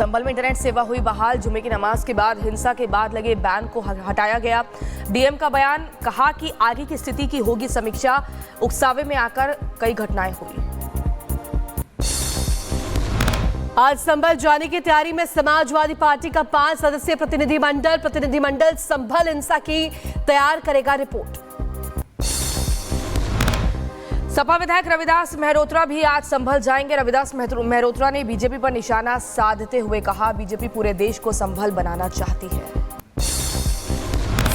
संभल में इंटरनेट सेवा हुई बहाल। जुमे की नमाज के बाद हिंसा के बाद लगे बैन को हटाया गया। डीएम का बयान, कहा कि आगे की स्थिति की होगी समीक्षा। उकसावे में आकर कई घटनाएं हुई। आज संभल जाने की तैयारी में समाजवादी पार्टी का 5 सदस्यीय प्रतिनिधिमंडल संभल हिंसा की तैयार करेगा रिपोर्ट। सपा विधायक रविदास मेहरोत्रा भी आज संभल जाएंगे। रविदास मेहरोत्रा ने बीजेपी पर निशाना साधते हुए कहा, बीजेपी पूरे देश को संभल बनाना चाहती है।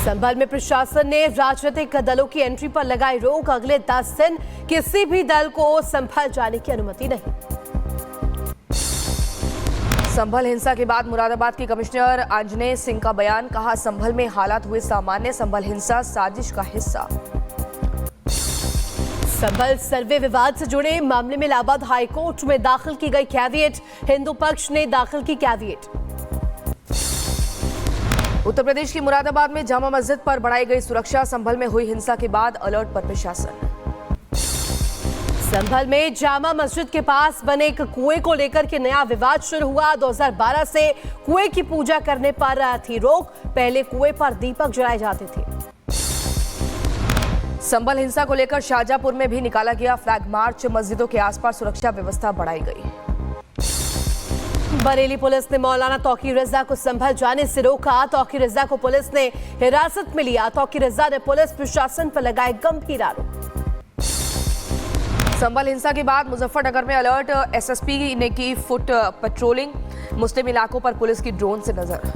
संभल में प्रशासन ने राजनीतिक दलों की एंट्री पर लगाई रोक। अगले 10 दिन किसी भी दल को संभल जाने की अनुमति नहीं। संभल हिंसा के बाद मुरादाबाद के कमिश्नर आंजनेय सिंह का बयान, कहा संभल में हालात हुए सामान्य, संभल हिंसा साजिश का हिस्सा। संभल सर्वे विवाद से जुड़े मामले में इलाहाबाद हाईकोर्ट में दाखिल की गई कैविएट। हिंदू पक्ष ने दाखिल की कैविएट। उत्तर प्रदेश की मुरादाबाद में जामा मस्जिद पर बढ़ाई गई सुरक्षा। संभल में हुई हिंसा के बाद अलर्ट पर प्रशासन। संभल में जामा मस्जिद के पास बने एक कुएं को लेकर के नया विवाद शुरू हुआ। 2012 से कुएं की पूजा करने पर थी रोक। पहले कुएं पर दीपक जलाए जाते थे। संभल हिंसा को लेकर शाहजहांपुर में भी निकाला गया फ्लैग मार्च। मस्जिदों के आसपास सुरक्षा व्यवस्था बढ़ाई गई। बरेली पुलिस ने मौलाना तौकीर रजा को संभल जाने से रोका। तौकीर रजा को पुलिस ने हिरासत में लिया। तौकीर रजा ने पुलिस प्रशासन पर लगाए गंभीर आरोप। संभल हिंसा के बाद मुजफ्फरनगर में अलर्ट। एसएसपी ने की फुट पेट्रोलिंग। मुस्लिम इलाकों पर पुलिस की ड्रोन से नजर।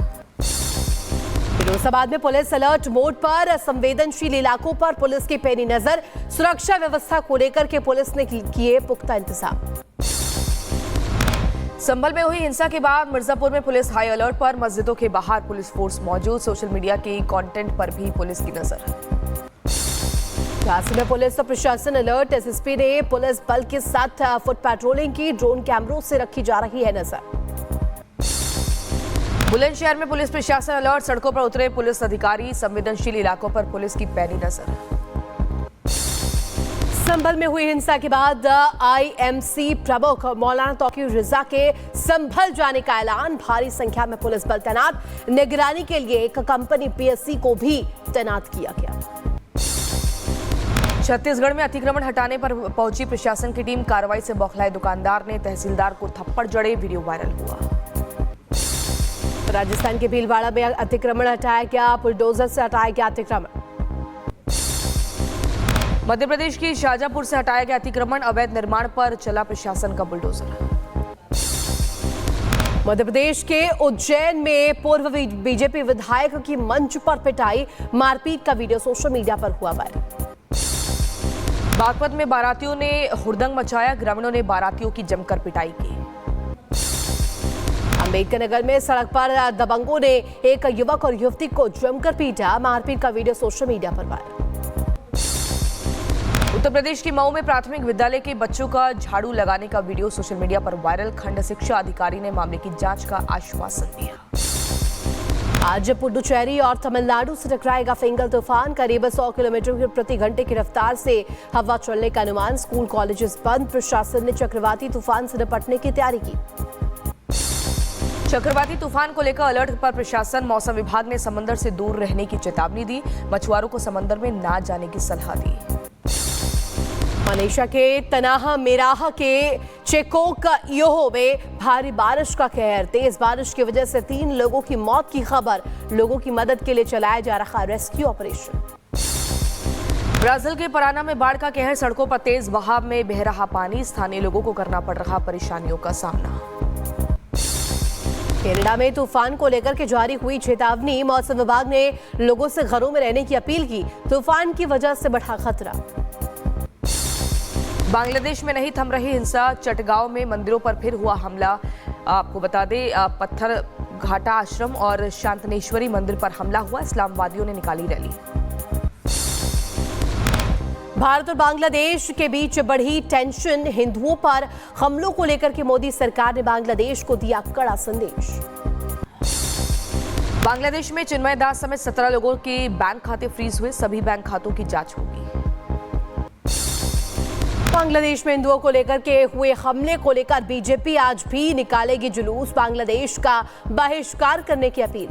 फिरोजाबाद में पुलिस अलर्ट मोड पर। संवेदनशील इलाकों पर पुलिस की पैनी नजर। सुरक्षा व्यवस्था को लेकर के पुलिस ने किए पुख्ता इंतजाम। संभल में हुई हिंसा के बाद मिर्जापुर में पुलिस हाई अलर्ट पर। मस्जिदों के बाहर पुलिस फोर्स मौजूद। सोशल मीडिया की कंटेंट पर भी पुलिस की नजर। झांसी में पुलिस और प्रशासन अलर्ट। एसएसपी ने पुलिस बल के साथ फुट पेट्रोलिंग की। ड्रोन कैमरों से रखी जा रही है नजर। बुलंदशहर में पुलिस प्रशासन अलर्ट। सड़कों पर उतरे पुलिस अधिकारी। संवेदनशील इलाकों पर पुलिस की पैनी नजर। संभल में हुई हिंसा के बाद आईएमसी प्रमुख मौलाना तौकीर रजा के संभल जाने का ऐलान। भारी संख्या में पुलिस बल तैनात। निगरानी के लिए एक कंपनी पीएससी को भी तैनात किया गया। छत्तीसगढ़ में अतिक्रमण हटाने पर पहुंची प्रशासन की टीम। कार्रवाई से बौखलाए दुकानदार ने तहसीलदार को थप्पड़ जड़े। वीडियो वायरल हुआ। राजस्थान के भीलवाड़ा में अतिक्रमण हटाया गया। बुलडोजर से हटाया गया अतिक्रमण। मध्य प्रदेश की शाहजहांपुर से हटाया गया अतिक्रमण। अवैध निर्माण पर चला प्रशासन का बुलडोजर। मध्य प्रदेश के उज्जैन में पूर्व बीजेपी विधायक की मंच पर पिटाई। मारपीट का वीडियो सोशल मीडिया पर हुआ वायरल। बागपत में बारातियों ने हुड़दंग मचाया। ग्रामीणों ने बारातियों की जमकर पिटाई की। अंबेडकर नगर में सड़क पर दबंगों ने एक युवक और युवती को जमकर पीटा। मारपीट का वीडियो सोशल मीडिया पर वायरल। उत्तर प्रदेश के मऊ में प्राथमिक विद्यालय के बच्चों का झाड़ू लगाने का वीडियो सोशल मीडिया पर वायरल। खंड शिक्षा अधिकारी ने मामले की जांच का आश्वासन दिया। आज पुडुचेरी और तमिलनाडु से टकराएगा फिंगर तूफान। करीब 100 किलोमीटर प्रति घंटे की रफ्तार से हवा चलने का अनुमान। स्कूल कॉलेजेस बंद। प्रशासन ने चक्रवाती तूफान से निपटने की तैयारी की। चक्रवाती तूफान को लेकर अलर्ट पर प्रशासन। मौसम विभाग ने समंदर से दूर रहने की चेतावनी दी। मछुआरों को समंदर में ना जाने की सलाह दी। मलेशिया के तनाह मेराह के चेकोक योहो में भारी बारिश का कहर। तेज बारिश की वजह से 3 लोगों की मौत की खबर। लोगों की मदद के लिए चलाया जा रहा रेस्क्यू ऑपरेशन। ब्राजील के पराना में बाढ़ का कहर। सड़कों पर तेज बहाव में बह रहा पानी। स्थानीय लोगों को करना पड़ रहा परेशानियों का सामना। कनाडा में तूफान को लेकर के जारी हुई चेतावनी। मौसम विभाग ने लोगों से घरों में रहने की अपील की। तूफान की वजह से बढ़ा खतरा। बांग्लादेश में नहीं थम रही हिंसा। चटगांव में मंदिरों पर फिर हुआ हमला। आपको बता दें, पत्थर घाटा आश्रम और शांतनेश्वरी मंदिर पर हमला हुआ। इस्लामवादियों ने निकाली रैली। भारत और बांग्लादेश के बीच बढ़ी टेंशन। हिंदुओं पर हमलों को लेकर के मोदी सरकार ने बांग्लादेश को दिया कड़ा संदेश। बांग्लादेश में चिन्मय दास समेत 17 लोगों के बैंक खाते फ्रीज हुए। सभी बैंक खातों की जांच होगी। बांग्लादेश में हिंदुओं को लेकर के हुए हमले को लेकर बीजेपी आज भी निकालेगी जुलूस, बांग्लादेश का बहिष्कार करने की अपील।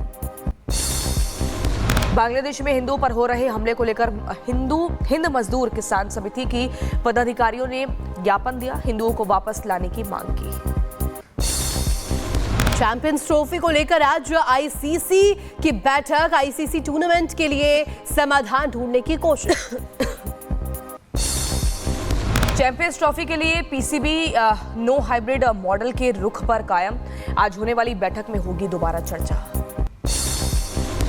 बांग्लादेश में हिंदुओं पर हो रहे हमले को लेकर हिंद मजदूर किसान समिति की पदाधिकारियों ने ज्ञापन दिया, हिंदुओं को वापस लाने की मांग की। चैंपियंस ट्रॉफी को लेकर आज आईसीसी की बैठक, आईसीसी टूर्नामेंट के लिए समाधान ढूंढने की कोशिश। चैंपियंस ट्रॉफी के लिए पीसीबी नो हाइब्रिड मॉडल के रुख पर कायम, आज होने वाली बैठक में होगी दोबारा चर्चा।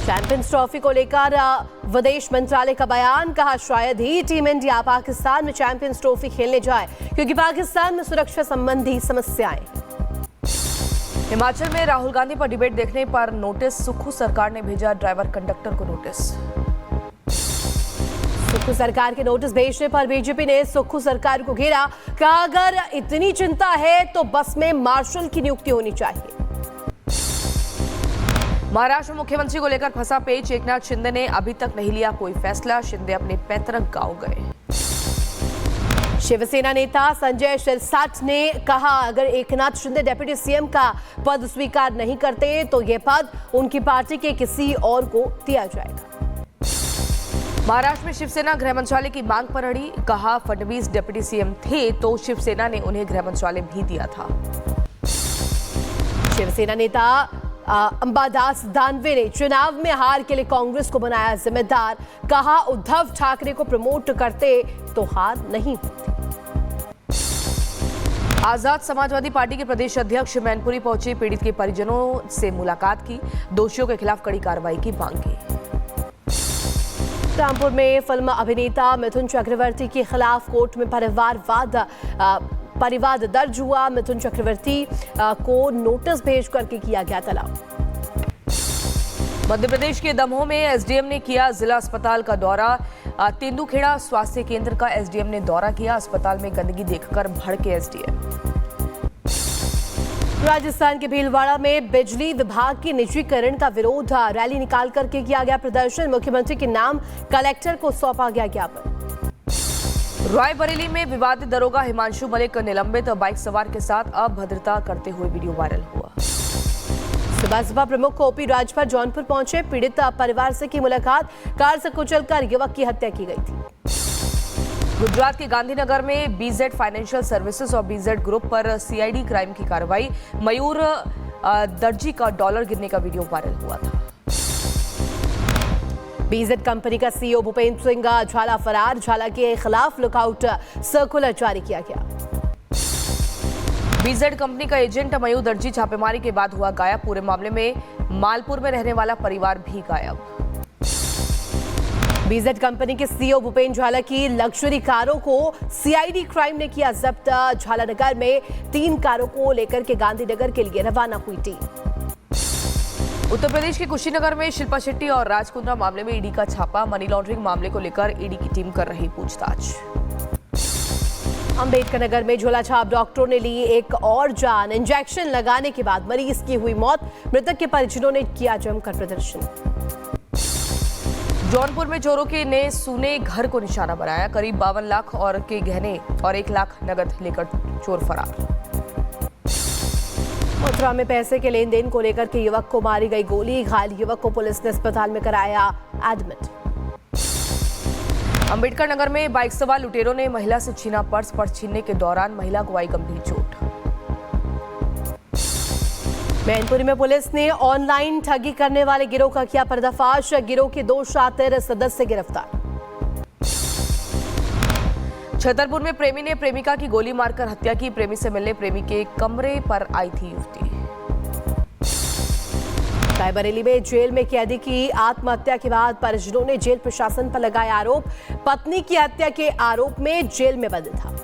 चैंपियंस ट्रॉफी को लेकर विदेश मंत्रालय का बयान, कहा शायद ही टीम इंडिया पाकिस्तान में चैंपियंस ट्रॉफी खेलने जाए क्योंकि पाकिस्तान में सुरक्षा संबंधी समस्याएं। हिमाचल में राहुल गांधी पर डिबेट देखने पर नोटिस, सुक्खू सरकार ने भेजा ड्राइवर कंडक्टर को नोटिस। सुक्खू सरकार के नोटिस भेजने पर बीजेपी ने सुक्खू सरकार को घेरा, कहा अगर इतनी चिंता है तो बस में मार्शल की नियुक्ति होनी चाहिए। महाराष्ट्र में मुख्यमंत्री को लेकर फंसा पेच, एकनाथ शिंदे ने अभी तक नहीं लिया कोई फैसला, शिंदे अपने पैतृक गांव गए। शिवसेना नेता संजय शिरसाट ने कहा अगर एकनाथ शिंदे डिप्टी सीएम का पद स्वीकार नहीं करते तो यह पद उनकी पार्टी के किसी और को दिया जाएगा। महाराष्ट्र में शिवसेना गृह मंत्रालय की मांग पर अड़ी, कहा फडणवीस डिप्टी सीएम थे तो शिवसेना ने उन्हें गृह मंत्रालय भी दिया था। शिवसेना नेता अंबादास दानवे ने चुनाव में हार के लिए कांग्रेस को बनाया जिम्मेदार, कहा उद्धव ठाकरे को प्रमोट करते तो हार नहीं होती। आजाद समाजवादी पार्टी के प्रदेश अध्यक्ष मैनपुरी पहुंचे, पीड़ित के परिजनों से मुलाकात की, दोषियों के खिलाफ कड़ी कार्रवाई की मांग की। रामपुर में फिल्म अभिनेता मिथुन चक्रवर्ती के खिलाफ कोर्ट में परिवाद दर्ज हुआ, मिथुन चक्रवर्ती को नोटिस भेज करके किया गया तलब। मध्य प्रदेश के दमोह में एसडीएम ने किया जिला अस्पताल का दौरा, तेंदुखेड़ा स्वास्थ्य केंद्र का एसडीएम ने दौरा किया, अस्पताल में गंदगी देखकर भड़के एसडीएम। राजस्थान के भीलवाड़ा में बिजली विभाग के निजीकरण का विरोध, रैली निकाल करके किया गया प्रदर्शन, मुख्यमंत्री के नाम कलेक्टर को सौंपा गया ज्ञापन। रायबरेली में विवादित दरोगा हिमांशु मलिक निलंबित, बाइक सवार के साथ अभद्रता करते हुए वीडियो वायरल हुआ। बसपा प्रमुख ओपी राजभर जौनपुर पहुंचे, पीड़ित परिवार से की मुलाकात, कार से कुचलकर युवक की हत्या की गई थी। गुजरात के गांधीनगर में बीजेड फाइनेंशियल सर्विसेज और बीजेड ग्रुप पर सीआईडी क्राइम की कार्रवाई, मयूर दर्जी का डॉलर गिरने का वीडियो वायरल हुआ था। बीजेड कंपनी का सीईओ भूपेंद्र सिंह झाला फरार, झाला के खिलाफ लुकआउट सर्कुलर जारी किया गया। बीजेड कंपनी का एजेंट मयूर दर्जी छापेमारी के बाद हुआ गायब, पूरे मामले में मालपुर में रहने वाला परिवार भी गायब। बीजेड कंपनी के सीईओ भूपेंद्र झाला की लग्जरी कारों को सीआईडी क्राइम ने किया जब्त, झालानगर में 3 कारों को लेकर के गांधीनगर के लिए रवाना हुई टीम। उत्तर प्रदेश के कुशीनगर में शिल्पा शेट्टी और राज कुंद्रा मामले में ईडी का छापा, मनी लॉन्ड्रिंग मामले को लेकर ईडी की टीम कर रही पूछताछ। अंबेडकर नगर में झोला छाप डॉक्टरों ने ली एक और जान, इंजेक्शन लगाने के बाद मरीज की हुई मौत, मृतक के परिजनों ने किया जमकर प्रदर्शन। जौनपुर में चोरों के ने सूने घर को निशाना बनाया, करीब 52 लाख और के गहने और 1 लाख नगद लेकर चोर फरार। मथुरा में पैसे के लेन देन को लेकर के युवक को मारी गई गोली, घायल युवक को पुलिस ने अस्पताल में कराया एडमिट। अंबेडकर नगर में बाइक सवार लुटेरों ने महिला से छीना पर्स छीनने के दौरान महिला को आई गंभीर चोट। मैनपुरी में पुलिस ने ऑनलाइन ठगी करने वाले गिरोह का किया पर्दाफाश, गिरोह के 2 शातिर सदस्य गिरफ्तार। छतरपुर में प्रेमी ने प्रेमिका की गोली मारकर हत्या की, प्रेमी से मिलने प्रेमी के कमरे पर आई थी युवती। रायबरेली में जेल में कैदी की आत्महत्या के बाद परिजनों ने जेल प्रशासन पर लगाया आरोप, पत्नी की हत्या के आरोप में जेल में बंद था।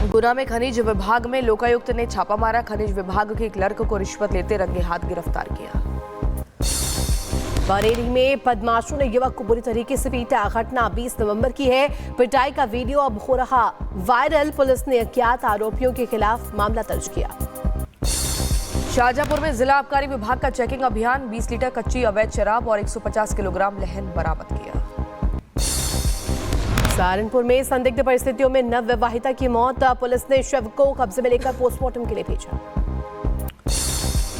गुना में खनिज विभाग में लोकायुक्त ने छापा मारा, खनिज विभाग के क्लर्क को रिश्वत लेते रंगे हाथ गिरफ्तार किया। बरेली में बदमाशों ने युवक को बुरी तरीके से पीटा, घटना 20 नवंबर की है, पिटाई का वीडियो अब हो रहा वायरल, पुलिस ने अज्ञात आरोपियों के खिलाफ मामला दर्ज किया। शाहजहांपुर में जिला आबकारी विभाग का चेकिंग अभियान, 20 लीटर कच्ची अवैध शराब और 150 किलोग्राम लहन बरामद किया। सहारनपुर में संदिग्ध परिस्थितियों में नवविवाहिता की मौत, पुलिस ने शव को कब्जे में लेकर पोस्टमार्टम के लिए भेजा।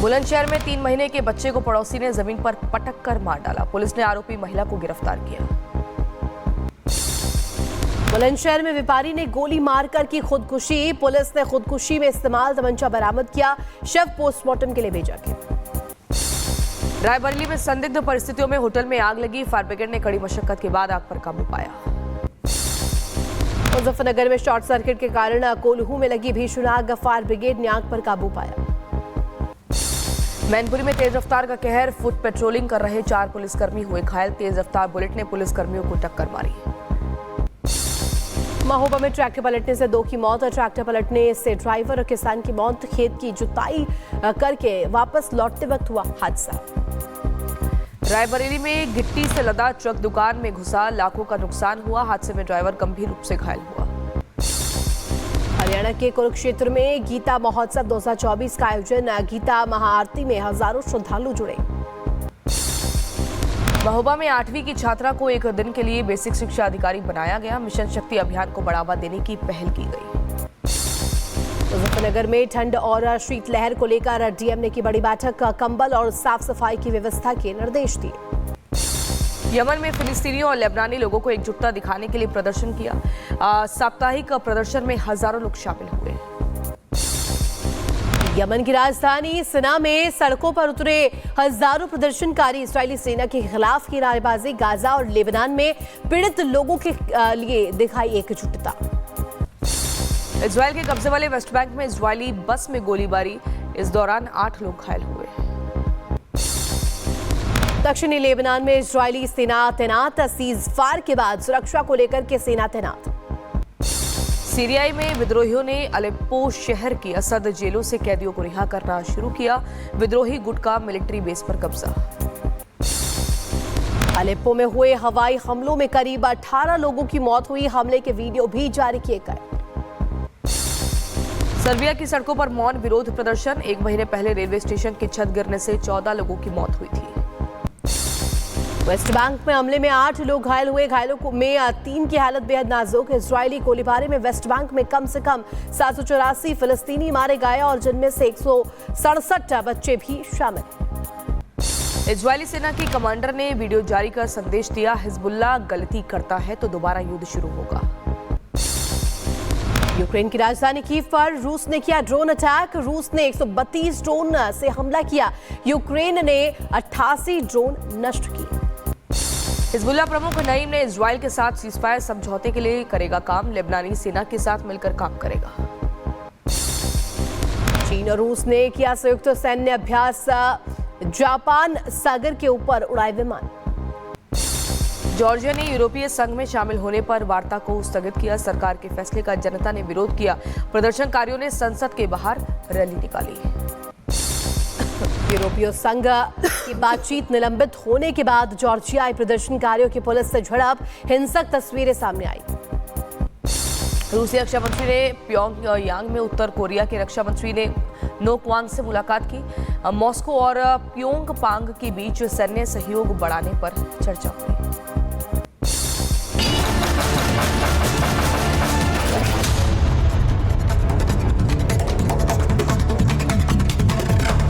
बुलंदशहर में 3 महीने के बच्चे को पड़ोसी ने जमीन पर पटक कर मार डाला, पुलिस ने आरोपी महिला को गिरफ्तार किया। बुलंदशहर में व्यापारी ने गोली मारकर की खुदकुशी, पुलिस ने खुदकुशी में इस्तेमाल तमंचा बरामद किया, शव पोस्टमार्टम के लिए भेजा गया। रायबरेली में संदिग्ध परिस्थितियों में होटल में आग लगी, फायर ब्रिगेड ने कड़ी मशक्कत के बाद आग पर काबू पाया। मुजफ्फरनगर में शॉर्ट सर्किट के कारण कोल्हू में लगी भीषण आग, फायर ब्रिगेड ने आग पर काबू पाया। मैनपुरी में तेज रफ्तार का कहर, फुट पेट्रोलिंग कर रहे 4 पुलिसकर्मी हुए घायल, तेज रफ्तार बुलेट ने पुलिसकर्मियों को टक्कर मारी। महोबा में ट्रैक्टर पलटने से 2 की मौत, और ट्रैक्टर पलटने से ड्राइवर और किसान की मौत, खेत की जुताई करके वापस लौटते वक्त हुआ हादसा। रायबरेली में गिट्टी से लदा ट्रक दुकान में घुसा, लाखों का नुकसान हुआ, हादसे में ड्राइवर गंभीर रूप से घायल हुआ। हरियाणा के कुरुक्षेत्र में गीता महोत्सव 2024 का आयोजन, गीता महाआरती में हजारों श्रद्धालु जुड़े। महोबा में 8वीं की छात्रा को 1 दिन के लिए बेसिक शिक्षा अधिकारी बनाया गया, मिशन शक्ति अभियान को बढ़ावा देने की पहल की गई। मुजफ्फरनगर में ठंड और शीतलहर को लेकर डीएम ने की बड़ी बैठक, कंबल और साफ सफाई की व्यवस्था के निर्देश दिए। यमन में फिलिस्तीनियों और लेबनानी लोगों को एकजुटता दिखाने के लिए प्रदर्शन किया, साप्ताहिक प्रदर्शन में हजारों लोग शामिल हुए। यमन की राजधानी सना में सड़कों पर उतरे हजारों प्रदर्शनकारी, इस्राएली सेना के खिलाफ की नारेबाजी, गाजा और लेबनान में पीड़ित लोगों के लिए दिखाई एकजुटता। इजराइल के कब्जे वाले वेस्ट बैंक में इजरायली बस में गोलीबारी, इस दौरान 8 लोग घायल हुए। दक्षिणी लेबनान में इजरायली सेना तैनात, सीज फायर के बाद सुरक्षा को लेकर के सेना तैनात। सीरिया में विद्रोहियों ने अलेप्पो शहर की असद जेलों से कैदियों को रिहा करना शुरू किया, विद्रोही गुट का मिलिट्री बेस पर कब्जा। अलेप्पो में हुए हवाई हमलों में करीब 18 लोगों की मौत हुई, हमले के वीडियो भी जारी किए गए। सर्बिया की सड़कों पर मौन विरोध प्रदर्शन, 1 महीने पहले रेलवे स्टेशन की छत गिरने से 14 लोगों की मौत हुई थी। वेस्ट बैंक में हमले में 8 लोग घायल हुए, घायलों में 3 की हालत बेहद नाजुक। इजरायली गोलीबारी में वेस्ट बैंक में कम से कम 784 फिलिस्तीनी मारे गए और जिनमें से 167 बच्चे भी शामिल हैं। इजरायली सेना की कमांडर ने वीडियो जारी कर संदेश दिया, हिजबुल्लाह गलती करता है तो दोबारा युद्ध शुरू होगा। यूक्रेन की राजधानी कीव पर रूस ने किया ड्रोन अटैक, रूस ने 132 ड्रोन से हमला किया, यूक्रेन ने 88 ड्रोन नष्ट किए। हिजबुल्लाह प्रमुख नईम ने इजराइल के साथ सीजफायर समझौते के लिए करेगा काम, लेबनानी सेना के साथ मिलकर काम करेगा। चीन और रूस ने किया संयुक्त सैन्य अभ्यास, जापान सागर के ऊपर उड़ाए विमान। जॉर्जिया ने यूरोपीय संघ में शामिल होने पर वार्ता को स्थगित किया, सरकार के फैसले का जनता ने विरोध किया, प्रदर्शनकारियों ने संसद के बाहर रैली निकाली। यूरोपीय संघ की बातचीत निलंबित होने के बाद जॉर्जियाई प्रदर्शनकारियों की पुलिस से झड़प, हिंसक तस्वीरें सामने आई। रूसी रक्षा मंत्री ने प्योंगयांग में उत्तर कोरिया के रक्षा मंत्री ने नो क्वांग से मुलाकात की, मॉस्को और प्योंगयांग के बीच सैन्य सहयोग बढ़ाने पर चर्चा हुई।